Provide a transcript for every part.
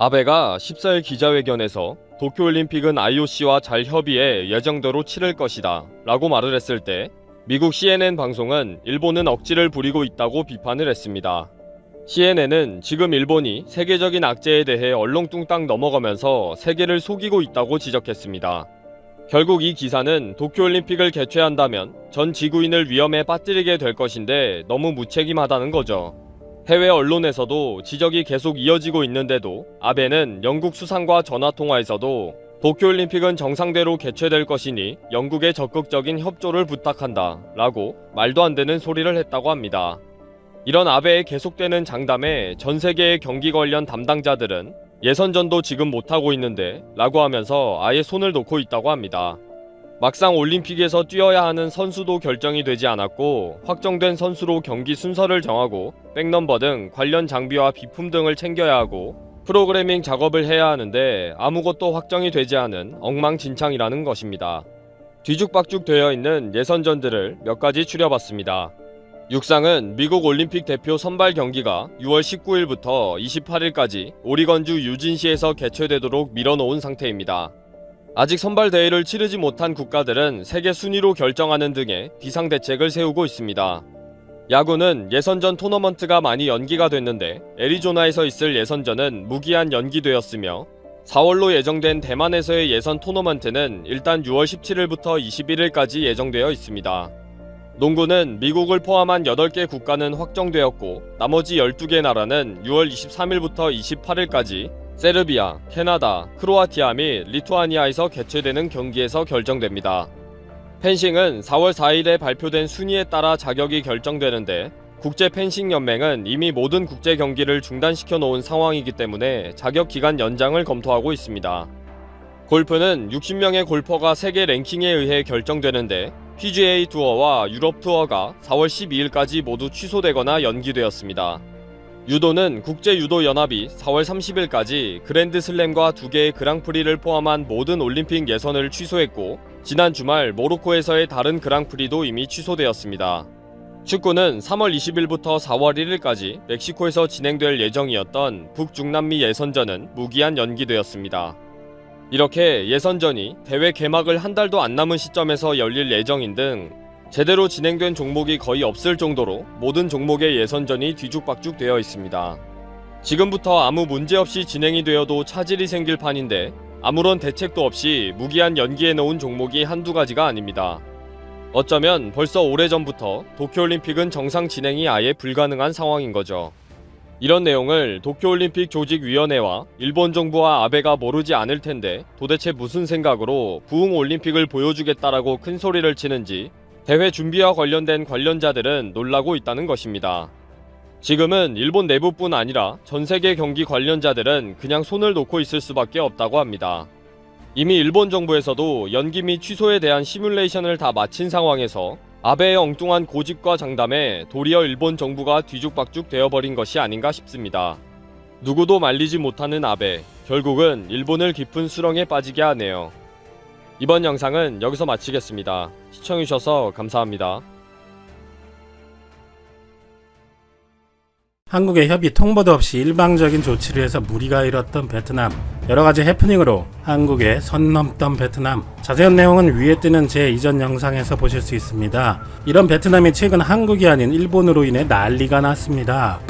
아베가 14일 기자회견에서 도쿄올림픽은 IOC와 잘 협의해 예정대로 치를 것이다 라고 말을 했을 때 미국 CNN 방송은 일본은 억지를 부리고 있다고 비판을 했습니다. CNN은 지금 일본이 세계적인 악재에 대해 얼렁뚱땅 넘어가면서 세계를 속이고 있다고 지적했습니다. 결국 이 기사는 도쿄올림픽을 개최한다면 전 지구인을 위험에 빠뜨리게 될 것인데 너무 무책임하다는 거죠. 해외 언론에서도 지적이 계속 이어지고 있는데도 아베는 영국 수상과 전화통화에서도 도쿄올림픽은 정상대로 개최될 것이니 영국의 적극적인 협조를 부탁한다 라고 말도 안 되는 소리를 했다고 합니다. 이런 아베의 계속되는 장담에 전 세계의 경기 관련 담당자들은 예선전도 지금 못하고 있는데 라고 하면서 아예 손을 놓고 있다고 합니다. 막상 올림픽에서 뛰어야 하는 선수도 결정이 되지 않았고 확정된 선수로 경기 순서를 정하고 백넘버 등 관련 장비와 비품 등을 챙겨야 하고 프로그래밍 작업을 해야 하는데 아무것도 확정이 되지 않은 엉망진창이라는 것입니다. 뒤죽박죽 되어 있는 예선전들을 몇 가지 추려봤습니다. 육상은 미국 올림픽 대표 선발 경기가 6월 19일부터 28일까지 오리건주 유진시에서 개최되도록 밀어놓은 상태입니다. 아직 선발 대회를 치르지 못한 국가들은 세계 순위로 결정하는 등의 비상대책을 세우고 있습니다. 야구는 예선전 토너먼트가 많이 연기가 됐는데 애리조나에서 있을 예선전은 무기한 연기되었으며 4월로 예정된 대만에서의 예선 토너먼트는 일단 6월 17일부터 21일까지 예정되어 있습니다. 농구는 미국을 포함한 8개 국가는 확정되었고 나머지 12개 나라는 6월 23일부터 28일까지 세르비아, 캐나다, 크로아티아 및 리투아니아에서 개최되는 경기에서 결정됩니다. 펜싱은 4월 4일에 발표된 순위에 따라 자격이 결정되는데 국제펜싱연맹은 이미 모든 국제 경기를 중단시켜 놓은 상황이기 때문에 자격 기간 연장을 검토하고 있습니다. 골프는 60명의 골퍼가 세계 랭킹에 의해 결정되는데 PGA 투어와 유럽 투어가 4월 12일까지 모두 취소되거나 연기되었습니다. 유도는 국제유도연합이 4월 30일까지 그랜드슬램과 2개의 그랑프리를 포함한 모든 올림픽 예선을 취소했고 지난 주말 모로코에서의 다른 그랑프리도 이미 취소되었습니다. 축구는 3월 20일부터 4월 1일까지 멕시코에서 진행될 예정이었던 북중남미 예선전은 무기한 연기되었습니다. 이렇게 예선전이 대회 개막을 한 달도 안 남은 시점에서 열릴 예정인 등 제대로 진행된 종목이 거의 없을 정도로 모든 종목의 예선전이 뒤죽박죽 되어 있습니다. 지금부터 아무 문제 없이 진행이 되어도 차질이 생길 판인데 아무런 대책도 없이 무기한 연기해 놓은 종목이 한두 가지가 아닙니다. 어쩌면 벌써 오래전부터 도쿄올림픽은 정상 진행이 아예 불가능한 상황인 거죠. 이런 내용을 도쿄올림픽 조직위원회와 일본 정부와 아베가 모르지 않을 텐데 도대체 무슨 생각으로 부흥올림픽을 보여주겠다라고 큰 소리를 치는지 대회 준비와 관련된 관련자들은 놀라고 있다는 것입니다. 지금은 일본 내부뿐 아니라 전세계 경기 관련자들은 그냥 손을 놓고 있을 수밖에 없다고 합니다. 이미 일본 정부에서도 연기 및 취소에 대한 시뮬레이션을 다 마친 상황에서 아베의 엉뚱한 고집과 장담에 도리어 일본 정부가 뒤죽박죽 되어버린 것이 아닌가 싶습니다. 누구도 말리지 못하는 아베, 결국은 일본을 깊은 수렁에 빠지게 하네요. 이번 영상은 여기서 마치겠습니다. 시청해주셔서 감사합니다. 한국의 협의 통보도 없이 일방적인 조치를 해서 무리가 일었던 베트남, 여러가지 해프닝으로 한국에 선 넘던 베트남, 자세한 내용은 위에 뜨는 제 이전 영상에서 보실 수 있습니다. 이런 베트남이 최근 한국이 아닌 일본으로 인해 난리가 났습니다.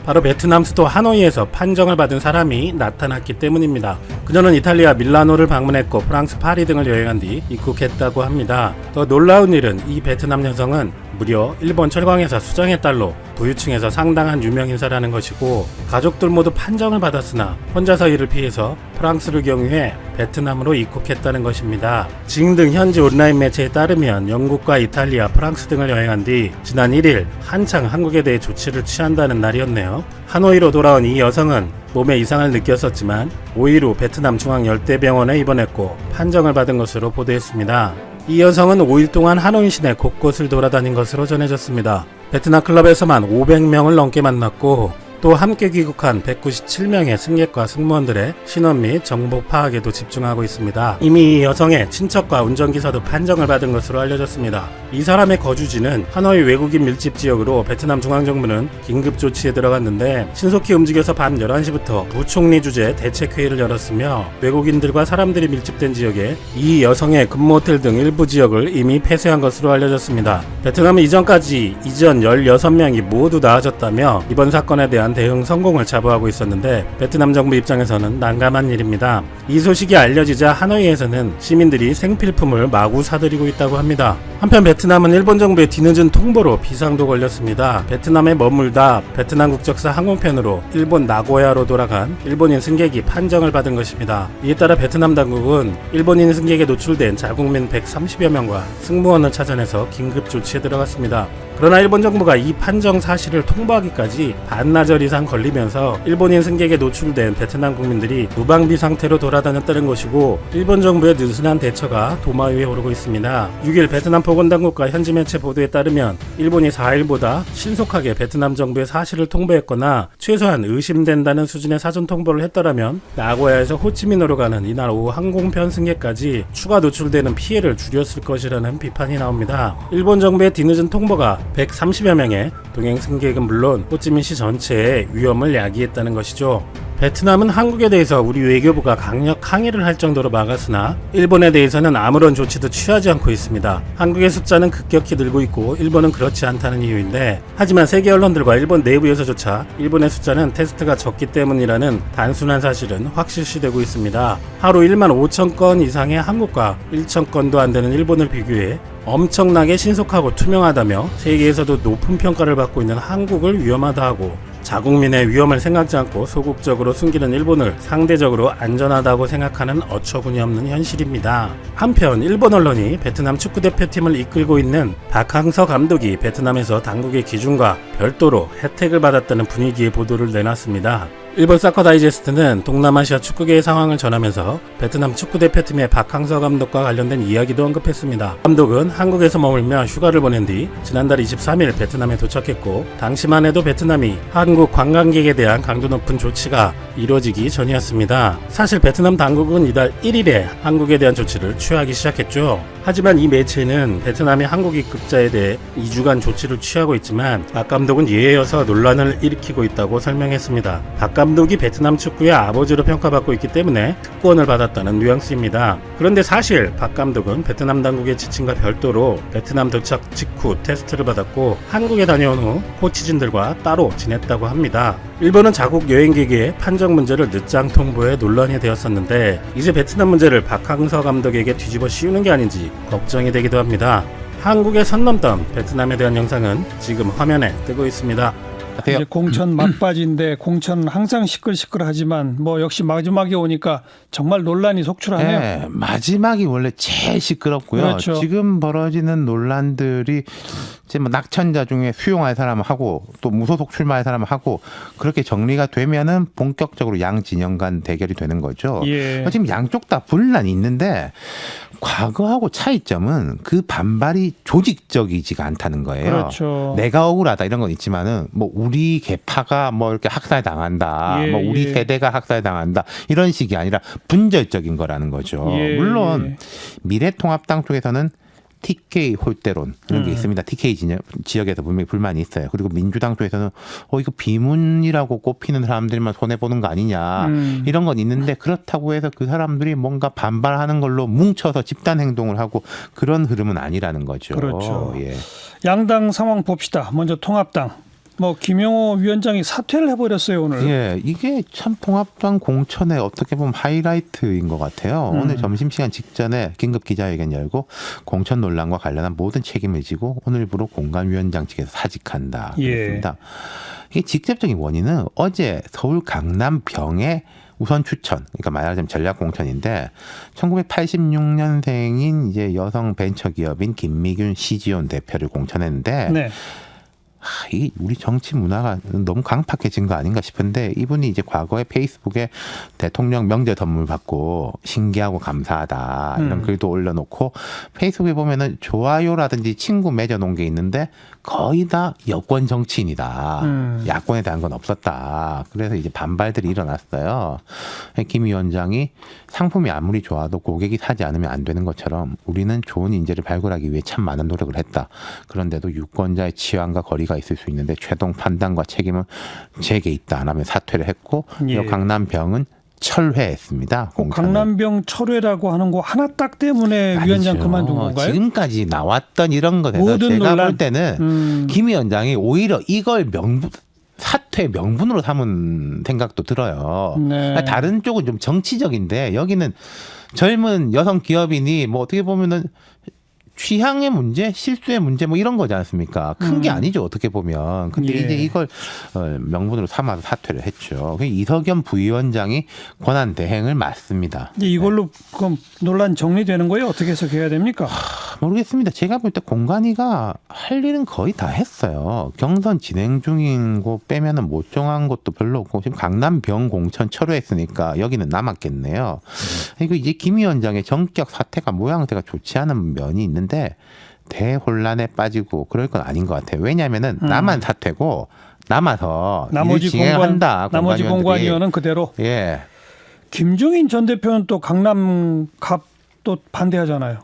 바로 베트남 수도 하노이에서 판정을 받은 사람이 나타났기 때문입니다. 그녀는 이탈리아 밀라노를 방문했고 프랑스 파리 등을 여행한 뒤 입국했다고 합니다. 더 놀라운 일은 이 베트남 여성은 무려 일본 철강회사 수장의 딸로 부유층에서 상당한 유명인사라는 것이고 가족들 모두 판정을 받았으나 혼자서 이를 피해서 프랑스를 경유해 베트남으로 입국했다는 것입니다. 지금 등 현지 온라인 매체에 따르면 영국과 이탈리아, 프랑스 등을 여행한 뒤 지난 1일 한창 한국에 대해 조치를 취한다는 날이었네요. 하노이로 돌아온 이 여성은 몸에 이상을 느꼈었지만 5일 후 베트남 중앙열대병원에 입원했고 판정을 받은 것으로 보도했습니다. 이 여성은 5일 동안 하노이 시내 곳곳을 돌아다닌 것으로 전해졌습니다. 베트남 클럽에서만 500명을 넘게 만났고 또 함께 귀국한 197명의 승객과 승무원들의 신원 및 정보 파악에도 집중하고 있습니다. 이미 이 여성의 친척과 운전기사도 판정을 받은 것으로 알려졌습니다. 이 사람의 거주지는 하노이 외국인 밀집 지역으로 베트남 중앙정부는 긴급 조치에 들어갔는데 신속히 움직여서 밤 11시부터 부총리 주재 대책회의를 열었으며 외국인들과 사람들이 밀집된 지역에 이 여성의 근무 호텔 등 일부 지역을 이미 폐쇄한 것으로 알려졌습니다. 베트남은 이전까지 이전 16명이 모두 나아졌다며 이번 사건에 대한 대응 성공을 자부하고 있었는데 베트남 정부 입장에서는 난감한 일입니다. 이 소식이 알려지자 하노이에서는 시민들이 생필품을 마구 사들이고 있다고 합니다. 한편 베트남은 일본 정부의 뒤늦은 통보로 비상도 걸렸습니다. 베트남에 머물다 베트남 국적사 항공편으로 일본 나고야로 돌아간 일본인 승객이 판정을 받은 것입니다. 이에 따라 베트남 당국은 일본인 승객에 노출된 자국민 130여 명과 승무원을 찾아내서 긴급 조치에 들어갔습니다. 그러나 일본 정부가 이 판정 사실을 통보하기까지 반나절 이상 걸리면서 일본인 승객에 노출된 베트남 국민들이 무방비 상태로 돌아다녔다는 것이고 일본 정부의 느슨한 대처가 도마 위에 오르고 있습니다. 6일 베트남 보건당국과 현지 매체 보도에 따르면 일본이 4일보다 신속하게 베트남 정부에 사실을 통보했거나 최소한 의심된다는 수준의 사전 통보를 했더라면 나고야에서 호치민으로 가는 이날 오후 항공편 승객까지 추가 노출되는 피해를 줄였을 것이라는 비판이 나옵니다. 일본 정부의 뒤늦은 통보가 130여 명의 동행 승객은 물론 호찌민시 전체에 위험을 야기했다는 것이죠. 베트남은 한국에 대해서 우리 외교부가 강력 항의를 할 정도로 막았으나 일본에 대해서는 아무런 조치도 취하지 않고 있습니다. 한국의 숫자는 급격히 늘고 있고 일본은 그렇지 않다는 이유인데 하지만 세계 언론들과 일본 내부에서조차 일본의 숫자는 테스트가 적기 때문이라는 단순한 사실은 확실시되고 있습니다. 하루 1만 5천 건 이상의 한국과 1천 건도 안 되는 일본을 비교해 엄청나게 신속하고 투명하다며 세계에서도 높은 평가를 받고 있는 한국을 위험하다 하고 자국민의 위험을 생각지 않고 소극적으로 숨기는 일본을 상대적으로 안전하다고 생각하는 어처구니 없는 현실입니다. 한편 일본 언론이 베트남 축구대표팀을 이끌고 있는 박항서 감독이 베트남에서 당국의 기준과 별도로 혜택을 받았다는 분위기의 보도를 내놨습니다. 일본 사커 다이제스트는 동남아시아 축구계의 상황을 전하면서 베트남 축구대표팀의 박항서 감독과 관련된 이야기도 언급했습니다. 감독은 한국에서 머물며 휴가를 보낸 뒤 지난달 23일 베트남에 도착했고 당시만 해도 베트남이 한국 관광객에 대한 강도 높은 조치가 이루어지기 전이었습니다. 사실 베트남 당국은 이달 1일에 한국에 대한 조치를 취하기 시작했죠. 하지만 이 매체는 베트남이 한국 입국자에 대해 2주간 조치를 취하고 있지만 박 감독은 예외여서 논란을 일으키고 있다고 설명했습니다. 박 감독이 베트남 축구의 아버지로 평가받고 있기 때문에 특권을 받았다는 뉘앙스입니다. 그런데 사실 박 감독은 베트남 당국의 지침과 별도로 베트남 도착 직후 테스트를 받았고 한국에 다녀온 후 코치진들과 따로 지냈다고 합니다. 일본은 자국 여행객의 판정 문제를 늦장 통보해 논란이 되었었는데 이제 베트남 문제를 박항서 감독에게 뒤집어 씌우는 게 아닌지 걱정이 되기도 합니다. 한국에 선 넘던 베트남에 대한 영상은 지금 화면에 뜨고 있습니다. 이제 공천 막바지인데 공천은 항상 시끌시끌하지만 뭐 역시 마지막에 오니까 정말 논란이 속출하네요. 네, 마지막이 원래 제일 시끄럽고요. 그렇죠. 지금 벌어지는 논란들이 이제 뭐 낙천자 중에 수용할 사람을 하고 또 무소속 출마할 사람을 하고 그렇게 정리가 되면은 본격적으로 양 진영 간 대결이 되는 거죠. 예. 지금 양쪽 다 분란이 있는데 과거하고 차이점은 그 반발이 조직적이지가 않다는 거예요. 그렇죠. 내가 억울하다 이런 건 있지만은 뭐 우리 계파가 뭐 이렇게 학살 당한다, 예, 뭐 우리 예. 세대가 학살 당한다 이런 식이 아니라 분절적인 거라는 거죠. 예, 물론 예. 미래통합당 쪽에서는 TK 홀대론 이런 게 음. 있습니다. TK 지역에서 분명히 불만이 있어요. 그리고 민주당 쪽에서는 이거 비문이라고 꼽히는 사람들만 손해 보는 거 아니냐 이런 건 있는데 그렇다고 해서 그 사람들이 뭔가 반발하는 걸로 뭉쳐서 집단 행동을 하고 그런 흐름은 아니라는 거죠. 그렇죠. 예. 양당 상황 봅시다. 먼저 통합당. 뭐 김영호 위원장이 사퇴를 해버렸어요 오늘. 예, 이게 참 통합당 공천의 어떻게 보면 하이라이트인 것 같아요. 오늘 점심시간 직전에 긴급 기자회견 열고 공천 논란과 관련한 모든 책임을 지고 오늘부로 공관위원장직에서 사직한다. 예. 그랬습니다. 이게 직접적인 원인은 어제 서울 강남 병의 우선 추천, 그러니까 말하자면 전략 공천인데 1986년생인 이제 여성 벤처기업인 김미균 시지온 대표를 공천했는데 네. 이 우리 정치 문화가 너무 강팍해진 거 아닌가 싶은데 이분이 이제 과거에 페이스북에 대통령 명절 선물 받고 신기하고 감사하다 이런 글도 올려놓고 페이스북에 보면은 좋아요라든지 친구 맺어놓은 게 있는데 거의 다 여권 정치인이다. 야권에 대한 건 없었다. 그래서 이제 반발들이 일어났어요. 김 위원장이 상품이 아무리 좋아도 고객이 사지 않으면 안 되는 것처럼 우리는 좋은 인재를 발굴하기 위해 참 많은 노력을 했다. 그런데도 유권자의 취향과 거리가 있을 수 있는데 최종 판단과 책임은 제게 있다. 안 하면 사퇴를 했고 예. 강남병은 철회했습니다. 공천을. 강남병 철회라고 하는 거 하나 딱 때문에 아니죠. 위원장 그만둔 건가요? 지금까지 나왔던 이런 것에서 모든 제가 논란. 볼 때는 김 위원장이 오히려 이걸 사퇴 명분으로 삼은 생각도 들어요. 네. 다른 쪽은 좀 정치적인데 여기는 젊은 여성 기업인이 뭐 어떻게 보면은 취향의 문제, 실수의 문제 뭐 이런 거지 않습니까? 큰 게 아니죠 어떻게 보면. 근데 예. 이제 이걸 명분으로 삼아서 사퇴를 했죠. 이석연 부위원장이 권한 대행을 맡습니다. 이제 이걸로 그럼 논란 정리되는 거예요? 어떻게 해석해야 됩니까? 모르겠습니다. 제가 볼 때 공관위가 할 일은 거의 다 했어요. 경선 진행 중인 거 빼면은 못 정한 것도 별로 없고 지금 강남병 공천 철회했으니까 여기는 남았겠네요. 이거 이제 김 위원장의 전격 사태가 모양새가 좋지 않은 면이 있는데 대혼란에 빠지고 그럴 건 아닌 것 같아요. 왜냐하면은 나만 사퇴고 남아서 나머지 일 진행한다. 나머지 공관위원들이. 공관위원은 그대로. 예. 김종인 전 대표는 또 강남 갑 또 반대하잖아요.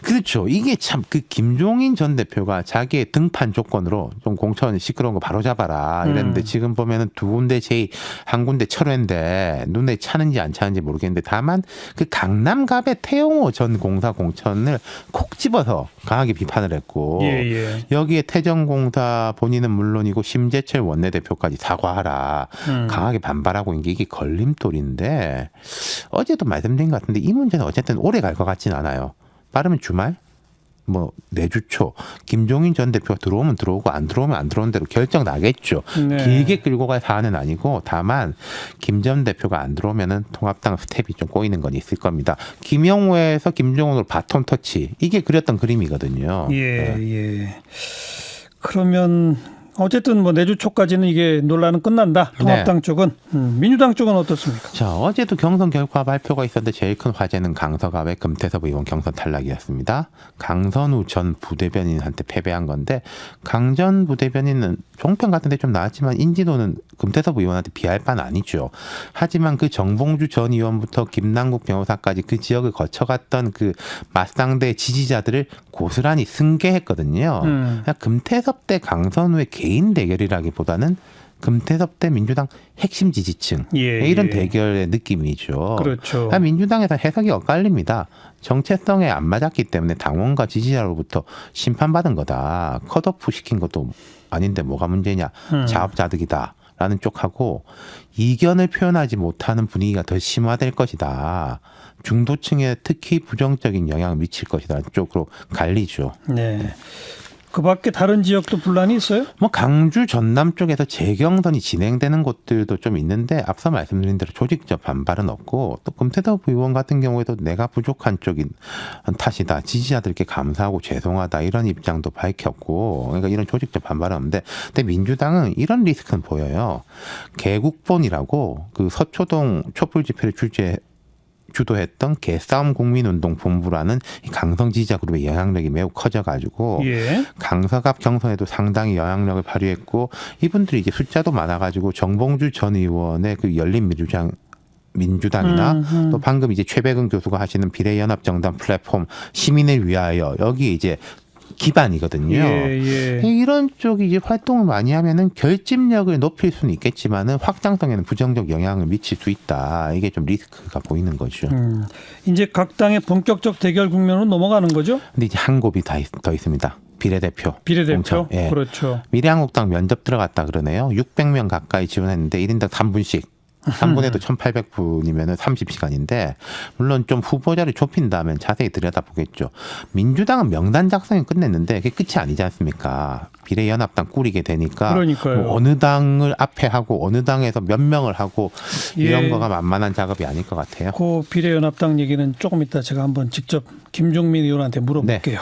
그렇죠. 이게 참 그 김종인 전 대표가 자기의 등판 조건으로 좀 공천 시끄러운 거 바로 잡아라 이랬는데 지금 보면은 두 군데 제의 한 군데 철회인데 눈에 차는지 안 차는지 모르겠는데 다만 그 강남갑의 태용호 전 공사 공천을 콕 집어서 강하게 비판을 했고 예. 여기에 태정공사 본인은 물론이고 심재철 원내대표까지 사과하라 강하게 반발하고 있는 게 이게 걸림돌인데 어제도 말씀드린 것 같은데 이 문제는 어쨌든 오래 갈 것 같진 않아요. 빠르면 주말? 뭐 내주 초 김종인 전 대표가 들어오면 들어오고 안 들어오면 안 들어오는 대로 결정 나겠죠. 네. 길게 끌고 갈 사안은 아니고 다만 김 전 대표가 안 들어오면은 통합당 스텝이 좀 꼬이는 건 있을 겁니다. 김영호에서 김종훈으로 바톤 터치 이게 그렸던 그림이거든요. 예. 그러면 어쨌든 뭐 내주 초까지는 이게 논란은 끝난다. 통합당 쪽은. 민주당 쪽은 어떻습니까? 자, 어제도 경선 결과 발표가 있었는데 제일 큰 화제는 강서갑의 금태섭 의원 경선 탈락이었습니다. 강선우 전 부대변인한테 패배한 건데 강 전 부대변인은 종편 같은 데 좀 나왔지만 인지도는 금태섭 의원한테 비할 바는 아니죠. 하지만 그 정봉주 전 의원부터 김남국 변호사까지 그 지역을 거쳐갔던 그 맞상대 지지자들을 고스란히 승계했거든요. 금태섭 대 강선우의 개인 대결이라기보다는 금태섭 대 민주당 핵심 지지층 이런 대결의 느낌이죠. 그렇죠. 민주당에서 해석이 엇갈립니다. 정체성에 안 맞았기 때문에 당원과 지지자로부터 심판받은 거다. 컷오프 시킨 것도 아닌데 뭐가 문제냐. 자업자득이다라는 쪽하고 이견을 표현하지 못하는 분위기가 더 심화될 것이다. 중도층에 특히 부정적인 영향을 미칠 것이다. 쪽으로 갈리죠. 네. 그 밖에 다른 지역도 분란이 있어요? 뭐 강주 전남 쪽에서 재경선이 진행되는 곳들도 좀 있는데 앞서 말씀드린 대로 조직적 반발은 없고 또 금태섭 의원 같은 경우에도 내가 부족한 쪽인 탓이다. 지지자들께 감사하고 죄송하다 이런 입장도 밝혔고 그러니까 이런 조직적 반발은 없는데 근데 민주당은 이런 리스크는 보여요. 개국본이라고 그 서초동 촛불 집회를 주도했던 개싸움 국민운동본부라는 강성 지지자 그룹의 영향력이 매우 커져가지고 강서갑 경선에도 상당히 영향력을 발휘했고 이분들이 이제 숫자도 많아가지고 정봉주 전 의원의 그 민주당이나 또 방금 이제 최백은 교수가 하시는 비례연합정당 플랫폼 시민을 위하여 여기 이제 기반이거든요. 이런 쪽이 이제 활동을 많이 하면은 결집력을 높일 수는 있겠지만은 확장성에는 부정적 영향을 미칠 수 있다. 이게 좀 리스크가 보이는 거죠. 이제 각 당의 본격적 대결 국면으로 넘어가는 거죠? 근데 이제 한 곱이 더 있습니다. 비례대표. 공천. 예. 그렇죠. 미래한국당 면접 들어갔다 그러네요. 600명 가까이 지원했는데 1인당 3분씩. 3분에도 1,800분이면 30시간인데 물론 좀 후보자를 좁힌다면 자세히 들여다보겠죠. 민주당은 명단 작성이 끝냈는데 그게 끝이 아니지 않습니까? 비례연합당 꾸리게 되니까 뭐 어느 당을 앞에 하고 어느 당에서 몇 명을 하고 이런 거가 만만한 작업이 아닐 것 같아요. 그 비례연합당 얘기는 조금 이따 제가 한번 직접 김종민 의원한테 물어볼게요.